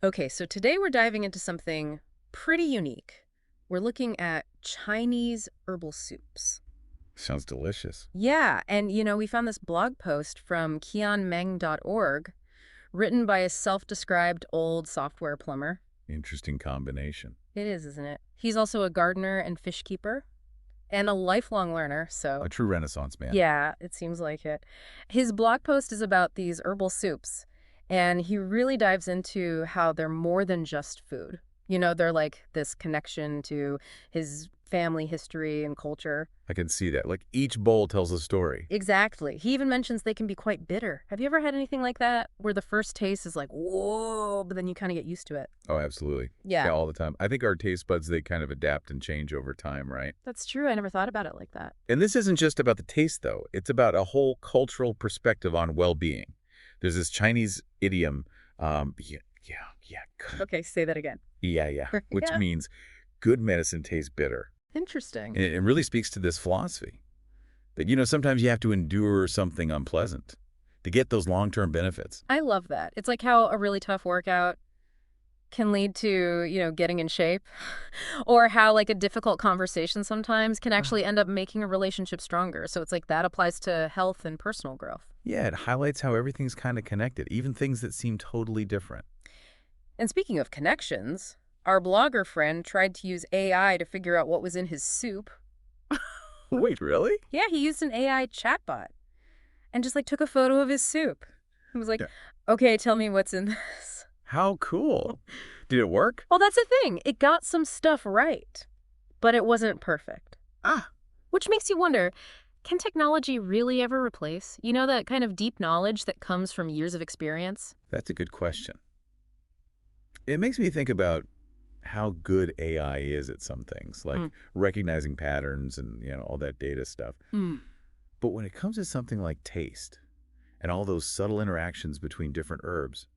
Okay, so today we're diving into something pretty unique. We're looking at Chinese herbal soups. Sounds delicious. Yeah, and we found this blog post from qianmeng.org written by a self-described old software plumber. Interesting combination. It is, isn't it? He's also a gardener and fish keeper and a lifelong learner, so A true Renaissance man. yeah, it seems like it. His blog post is about these herbal soups, and he really dives into how they're more than just food. They're like this connection to his family history and culture. I can see that. Like each bowl tells a story. Exactly. He even mentions they can be quite bitter. Have you ever had anything like that where the first taste is like, whoa, but then you kind of get used to it? Oh, absolutely. Yeah, Yeah, all the time. I think our taste buds, they kind of adapt and change over time, right? that's true. I never thought about it like that. And this isn't just about the taste, though. It's about a whole cultural perspective on well-being. There's this Chinese idiom, yeah, Okay, say that again. yeah, which Yeah. means good medicine tastes bitter. Interesting. And it really speaks to this philosophy that, sometimes you have to endure something unpleasant to get those long-term benefits. I love that. It's like how a really tough workout can lead to, getting in shape, or how like a difficult conversation sometimes can actually end up making a relationship stronger. So it's like that applies to health and personal growth. Yeah, it highlights how everything's kind of connected, even things that seem totally different. And speaking of connections, our blogger friend tried to use AI to figure out what was in his soup. Wait, really? Yeah, he used an AI chatbot and just like took a photo of his soup. He was like, Yeah. okay, tell me what's in this. How cool. Did it work? Well, that's the thing. It got some stuff right, but it wasn't perfect. Ah, Which makes you wonder, can technology really ever replace, that kind of deep knowledge that comes from years of experience? that's a good question. It makes me think about how good AI is at some things, like Mm. recognizing patterns and, all that data stuff. Mm. But when it comes to something like taste and all those subtle interactions between different herbs,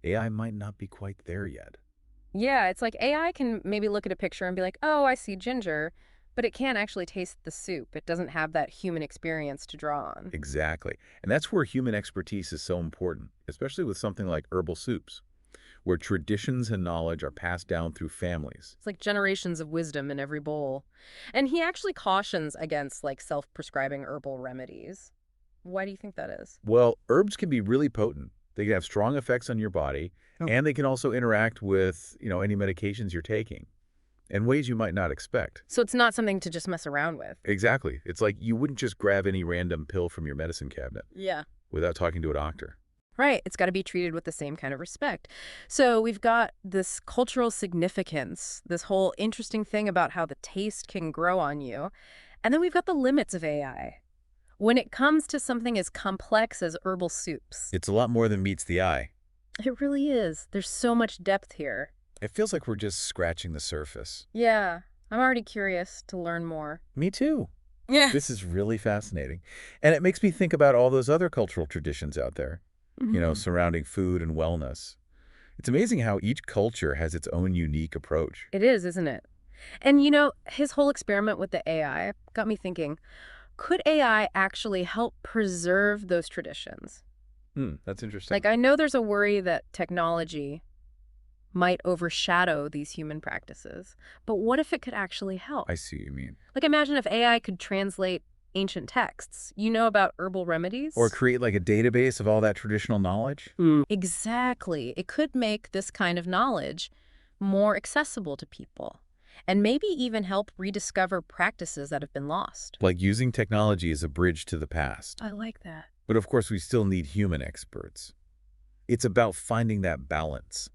AI might not be quite there yet. Yeah, it's like AI can maybe look at a picture and be like, oh, I see ginger, but it can't actually taste the soup. It doesn't have that human experience to draw on. Exactly. And that's where human expertise is so important, especially with something like herbal soups, where traditions and knowledge are passed down through families. It's like generations of wisdom in every bowl. And he actually cautions against like self-prescribing herbal remedies. Why do you think that is? Well, herbs can be really potent. They can have strong effects on your body, Oh. and they can also interact with, any medications you're taking in ways you might not expect. So it's not something to just mess around with. Exactly. It's like you wouldn't just grab any random pill from your medicine cabinet Yeah. without talking to a doctor. Right. It's got to be treated with the same kind of respect. So we've got this cultural significance, this whole interesting thing about how the taste can grow on you. And then we've got the limits of AI. When it comes to something as complex as herbal soups, It's a lot more than meets the eye. it really is. There's so much depth here. It feels like we're just scratching the surface. Yeah, I'm already curious to learn more. Me too. Yeah. This is really fascinating. And it makes me think about all those other cultural traditions out there, surrounding food and wellness. It's amazing how each culture has its own unique approach. It is, isn't it? And his whole experiment with the AI got me thinking, could AI actually help preserve those traditions? That's interesting. Like, I know there's a worry that technology might overshadow these human practices, but what if it could actually help? I see what you mean. Like, imagine if AI could translate ancient texts, about herbal remedies? Or create like a database of all that traditional knowledge. Exactly. It could make this kind of knowledge more accessible to people, and maybe even help rediscover practices that have been lost. Like using technology as a bridge to the past. I like that. But of course, we still need human experts. It's about finding that balance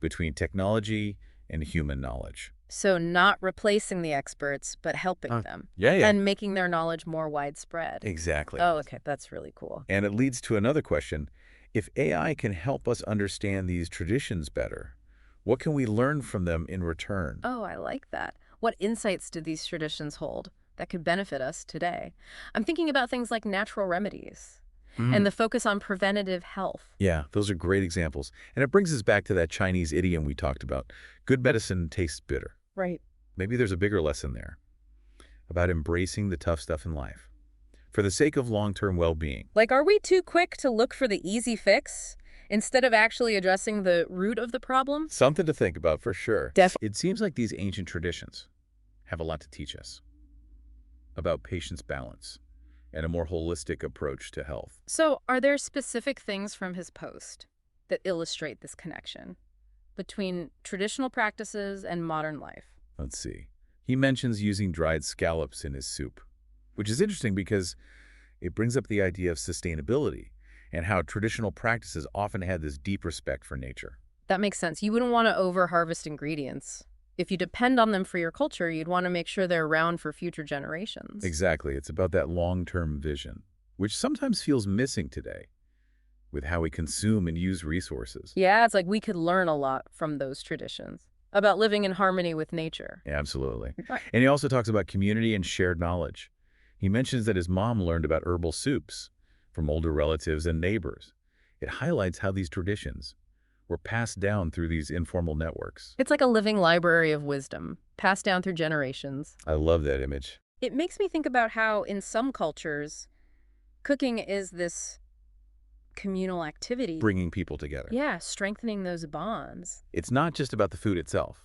between technology and human knowledge. So not replacing the experts, but helping them Yeah. and making their knowledge more widespread. Exactly. Oh, okay. That's really cool. And it leads to another question. If AI can help us understand these traditions better, what can we learn from them in return? Oh, I like that. What insights do these traditions hold that could benefit us today? I'm thinking about things like natural remedies and the focus on preventative health. Yeah, those are great examples. And it brings us back to that Chinese idiom we talked about. Good medicine tastes bitter. Right. Maybe there's a bigger lesson there about embracing the tough stuff in life for the sake of long-term well-being. Like, are we too quick to look for the easy fix instead of actually addressing the root of the problem? Something to think about for sure. Definitely. It seems like these ancient traditions have a lot to teach us about patience balance and a more holistic approach to health. So, are there specific things from his post that illustrate this connection between traditional practices and modern life? Let's see. He mentions using dried scallops in his soup, which is interesting because it brings up the idea of sustainability and how traditional practices often had this deep respect for nature. That makes sense. You wouldn't want to over-harvest ingredients. If you depend on them for your culture, you'd want to make sure they're around for future generations. Exactly. It's about that long-term vision, which sometimes feels missing today with how we consume and use resources. Yeah, it's like we could learn a lot from those traditions about living in harmony with nature. Absolutely. Right. And he also talks about community and shared knowledge. He mentions that his mom learned about herbal soups from older relatives and neighbors. It highlights how these traditions were passed down through these informal networks. It's like a living library of wisdom, passed down through generations. I love that image. It makes me think about how, in some cultures, cooking is this communal activity. Bringing people together. Yeah, strengthening those bonds. It's not just about the food itself.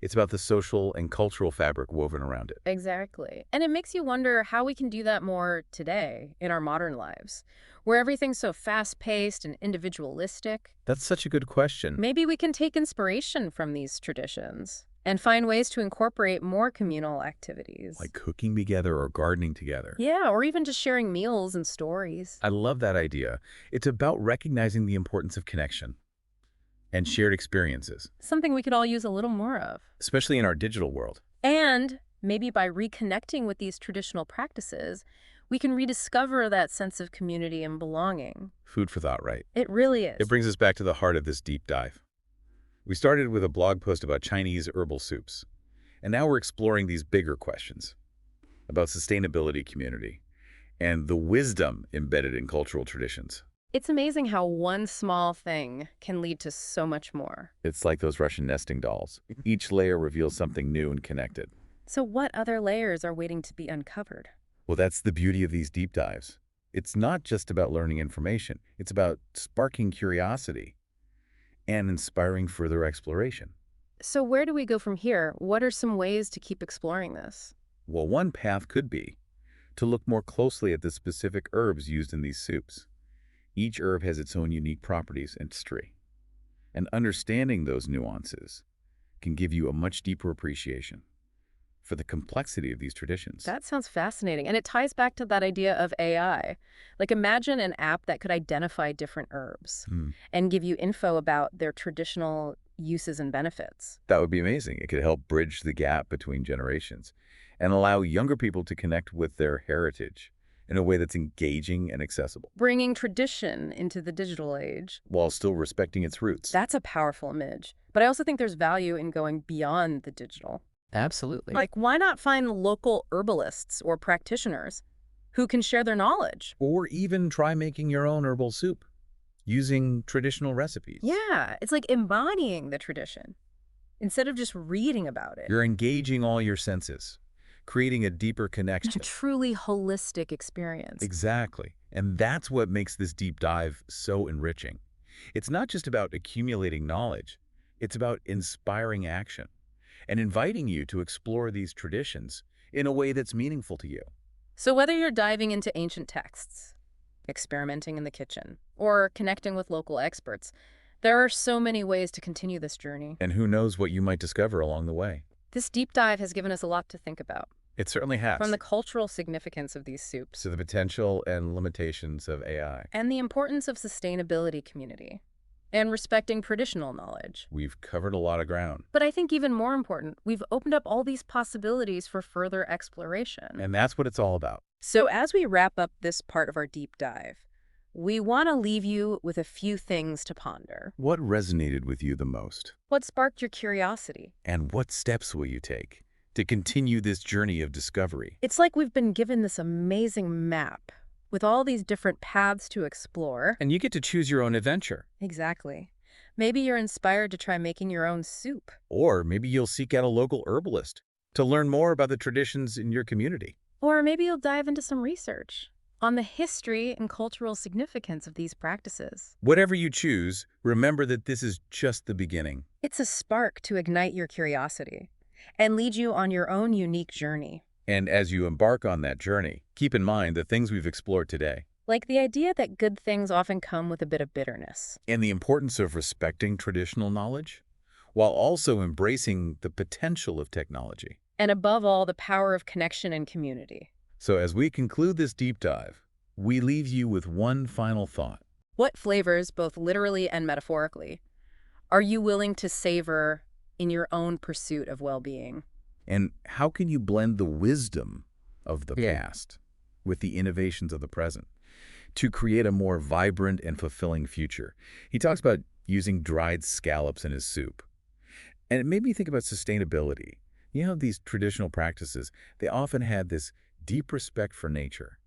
It's about the social and cultural fabric woven around it. Exactly. And it makes you wonder how we can do that more today in our modern lives, where everything's so fast-paced and individualistic. That's such a good question. Maybe we can take inspiration from these traditions and find ways to incorporate more communal activities. Like cooking together or gardening together. Yeah, or even just sharing meals and stories. I love that idea. It's about recognizing the importance of connection and shared experiences, Something we could all use a little more of. especially in our digital world. And maybe by reconnecting with these traditional practices, we can rediscover that sense of community and belonging. Food for thought, right? It really is. It brings us back to the heart of this deep dive. We started with a blog post about Chinese herbal soups, and now we're exploring these bigger questions about sustainability, community, and the wisdom embedded in cultural traditions. It's amazing how one small thing can lead to so much more. It's like those Russian nesting dolls. Each layer reveals something new and connected. So what other layers are waiting to be uncovered? Well, that's the beauty of these deep dives. It's not just about learning information. It's about sparking curiosity and inspiring further exploration. So where do we go from here? What are some ways to keep exploring this? Well, one path could be to look more closely at the specific herbs used in these soups. Each herb has its own unique properties and history, and understanding those nuances can give you a much deeper appreciation for the complexity of these traditions. That sounds fascinating. And it ties back to that idea of AI. Like imagine an app that could identify different herbs and give you info about their traditional uses and benefits. That would be amazing. It could help bridge the gap between generations and allow younger people to connect with their heritage in a way that's engaging and accessible, Bringing tradition into the digital age. while still respecting its roots. That's a powerful image. But I also think there's value in going beyond the digital. Absolutely. Like, why not find local herbalists or practitioners who can share their knowledge? Or even try making your own herbal soup using traditional recipes. Yeah, it's like embodying the tradition instead of just reading about it. You're engaging all your senses, creating a deeper A connection. truly holistic experience. Exactly. And that's what makes this deep dive so enriching. It's not just about accumulating knowledge. It's about inspiring action and inviting you to explore these traditions in a way that's meaningful to you. So whether you're diving into ancient texts, experimenting in the kitchen, or connecting with local experts, there are so many ways to continue this journey. And who knows what you might discover along the way. This deep dive has given us a lot to think about, It certainly has. from the cultural significance of these soups to the potential and limitations of AI. and the importance of sustainability community and respecting traditional knowledge. We've covered a lot of ground. But I think even more important, we've opened up all these possibilities for further exploration. And that's what it's all about. So as we wrap up this part of our deep dive, we want to leave you with a few things to ponder. What resonated with you the most? What sparked your curiosity? And what steps will you take to continue this journey of discovery? It's like we've been given this amazing map with all these different paths to explore. And you get to choose your own adventure. Exactly. Maybe you're inspired to try making your own soup. Or maybe you'll seek out a local herbalist to learn more about the traditions in your community. Or maybe you'll dive into some research on the history and cultural significance of these practices. Whatever you choose, remember that this is just the beginning. It's a spark to ignite your curiosity and lead you on your own unique journey. And as you embark on that journey, keep in mind the things we've explored today Like the idea that good things often come with a bit of bitterness. and the importance of respecting traditional knowledge while also embracing the potential of technology. And above all, the power of connection and community. So as we conclude this deep dive, we leave you with one final thought. What flavors, both literally and metaphorically, are you willing to savor in your own pursuit of well-being? And how can you blend the wisdom of the Yeah. past with the innovations of the present to create a more vibrant and fulfilling future? He talks about using dried scallops in his soup. And it made me think about sustainability. You know, these traditional practices, they often had this deep respect for nature,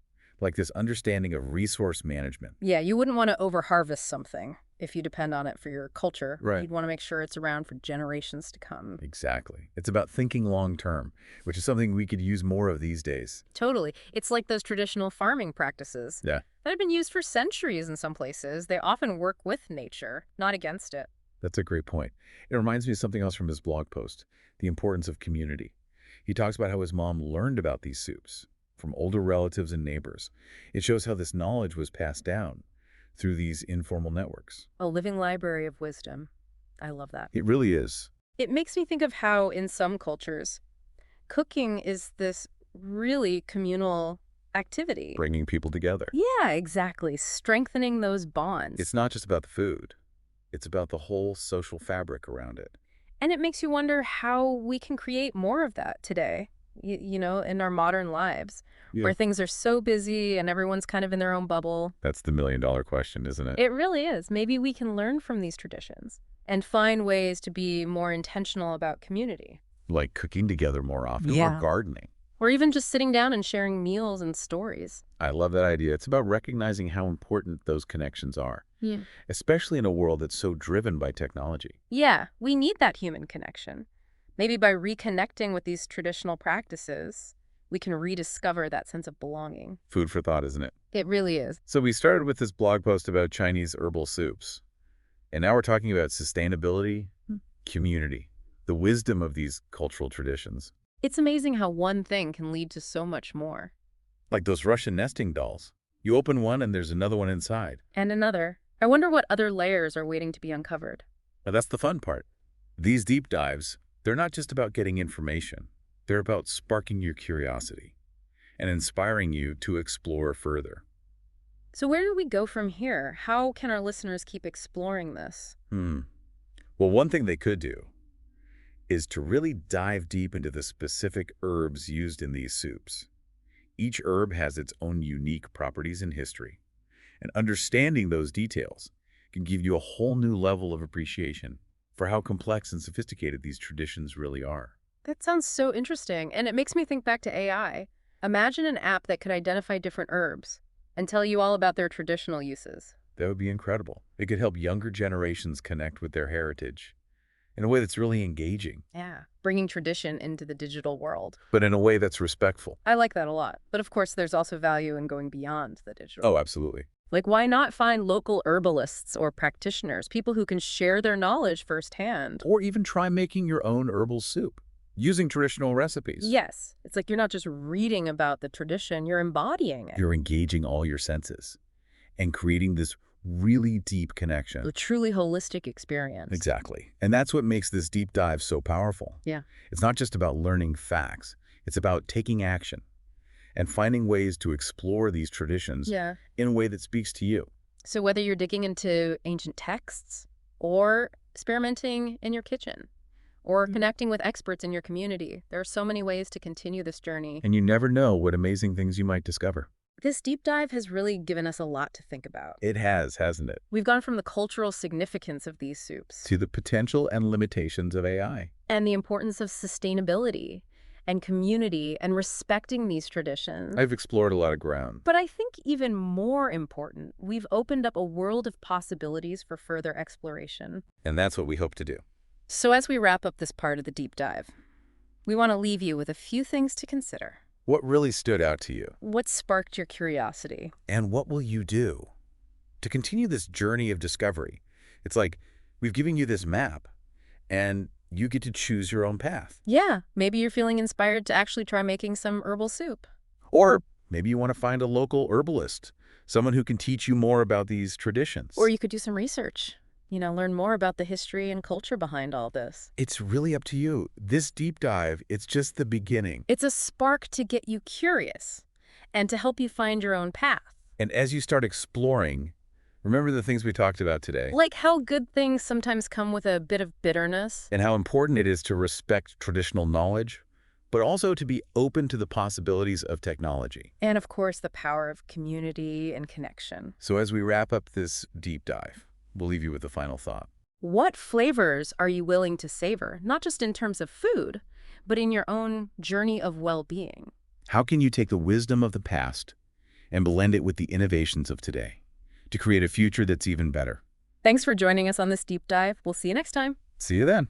like this understanding of resource management. Yeah, you wouldn't want to over-harvest something if you depend on it for your culture. Right. You'd want to make sure it's around for generations to come. Exactly. It's about thinking long term, which is something we could use more of these days. Totally. It's like those traditional farming practices Yeah. that have been used for centuries in some places. They often work with nature, not against it. That's a great point. It reminds me of something else from his blog post, the importance of community. He talks about how his mom learned about these soups from older relatives and neighbors. It shows how this knowledge was passed down through these informal networks. A living library of wisdom. I love that. It really is. It makes me think of how, in some cultures, cooking is this really communal activity. Bringing people together. Yeah, exactly. Strengthening those bonds. It's not just about the food. It's about the whole social fabric around it. And it makes you wonder how we can create more of that today, in our modern lives, where things are so busy and everyone's kind of in their own bubble. That's the million-dollar question, isn't it? It really is. Maybe we can learn from these traditions and find ways to be more intentional about community. Like cooking together more often Yeah. or gardening. Or even just sitting down and sharing meals and stories. I love that idea. It's about recognizing how important those connections are, Yeah. especially in a world that's so driven by technology. Yeah, we need that human connection. Maybe by reconnecting with these traditional practices, we can rediscover that sense of belonging. Food for thought, isn't it? It really is. So we started with this blog post about Chinese herbal soups. And now we're talking about sustainability, community, the wisdom of these cultural traditions. It's amazing how one thing can lead to so much more. Like those Russian nesting dolls. You open one and there's another one inside. And another. I wonder what other layers are waiting to be uncovered. Now that's the fun part. These deep dives, they're not just about getting information. They're about sparking your curiosity and inspiring you to explore further. So where do we go from here? How can our listeners keep exploring this? Well, one thing they could do is to really dive deep into the specific herbs used in these soups. Each herb has its own unique properties and history, and understanding those details can give you a whole new level of appreciation for how complex and sophisticated these traditions really are. That sounds so interesting, and it makes me think back to AI. Imagine an app that could identify different herbs and tell you all about their traditional uses. That would be incredible. It could help younger generations connect with their heritage in a way that's really engaging, Yeah, bringing tradition into the digital world. but in a way that's respectful. I like that a lot. But of course, there's also value in going beyond the digital. Oh, absolutely. Like, why not find local herbalists or practitioners, people who can share their knowledge firsthand? Or even try making your own herbal soup using traditional recipes. Yes. It's like you're not just reading about the tradition, you're embodying it. You're engaging all your senses and creating this really deep connection. A truly holistic experience. Exactly. And that's what makes this deep dive so powerful. Yeah. It's not just about learning facts. It's about taking action and finding ways to explore these traditions Yeah. in a way that speaks to you. So whether you're digging into ancient texts or experimenting in your kitchen or connecting with experts in your community, there are so many ways to continue this journey. And you never know what amazing things you might discover. This deep dive has really given us a lot to think about. It has, hasn't it? We've gone from the cultural significance of these soups To the potential and limitations of AI. and the importance of sustainability and community and respecting these traditions. I've explored a lot of ground. But I think even more important, we've opened up a world of possibilities for further exploration. And that's what we hope to do. So as we wrap up this part of the deep dive, we want to leave you with a few things to consider. What really stood out to you? What sparked your curiosity? And what will you do? To continue this journey of discovery, it's like we've given you this map, and you get to choose your own path. Yeah, maybe you're feeling inspired to actually try making some herbal soup. Or maybe you want to find a local herbalist, someone who can teach you more about these traditions. Or you could do some research. Learn more about the history and culture behind all this. It's really up to you. This deep dive, it's just the beginning. It's a spark to get you curious and to help you find your own path. And as you start exploring, remember the things we talked about today. Like how good things sometimes come with a bit of bitterness. And how important it is to respect traditional knowledge, but also to be open to the possibilities of technology. And of course, the power of community and connection. So as we wrap up this deep dive, we'll leave you with a final thought. What flavors are you willing to savor, not just in terms of food, but in your own journey of well-being? How can you take the wisdom of the past and blend it with the innovations of today to create a future that's even better? Thanks for joining us on this deep dive. We'll see you next time. See you then.